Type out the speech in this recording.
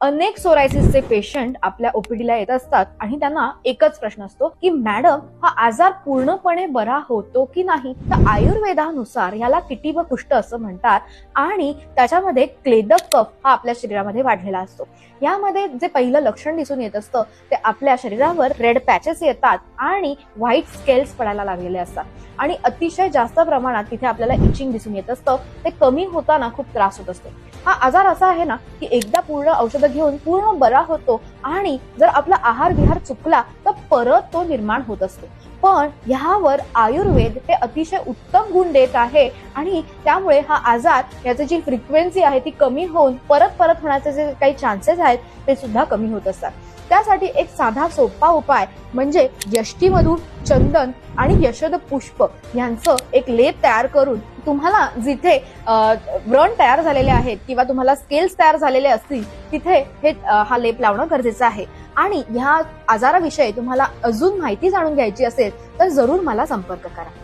अनेक सोरायसिसचे पेशंट आपल्या ओपीडीला येत असतात आणि त्यांना एकच प्रश्न असतो की मॅडम, हा आजार पूर्णपणे बरा होतो की नाही? तर आयुर्वेदानुसार याला किटी व कुष्ठ असं म्हणतात आणि त्याच्यामध्ये क्लेदक कफ हा आपल्या शरीरामध्ये वाढलेला असतो. यामध्ये जे पहिलं लक्षण दिसून येत असतं ते आपल्या शरीरावर रेड पॅचेस येतात आणि व्हाईट स्केल्स पडायला लागलेले असतात आणि अतिशय जास्त प्रमाणात तिथे आपल्याला इचिंग दिसून येत असतं. ते कमी होताना खूप त्रास होत असतो. हा आजार असा आहे ना की एकदा पूर्ण औषधं घेऊन पूर्ण बरा होतो आणि जर आपला आहार विहार चुकला तर परत तो निर्माण होत असतो. पण ह्यावर आयुर्वेद हे अतिशय उत्तम गुण देत आहे आणि त्यामुळे हा आजार याची जी फ्रिक्वेन्सी आहे ती कमी होऊन परत परत होण्याचे जे काही चान्सेस आहेत ते सुद्धा कमी होत असतात. त्यासाठी एक साधा सोपा उपाय म्हणजे यष्टीमधू, चंदन आणि यशोद पुष्प यांचं एक लेप तयार करून तुम्हाला जिथे व्रण तयार झालेले आहेत किंवा तुम्हाला स्केल्स तयार झालेले असतील तिथे हा लेप लावणं गरजेचं आहे. आणि ह्या आजाराविषयी तुम्हाला अजून माहिती जाणून घ्यायची असेल तर जरूर मला संपर्क करा.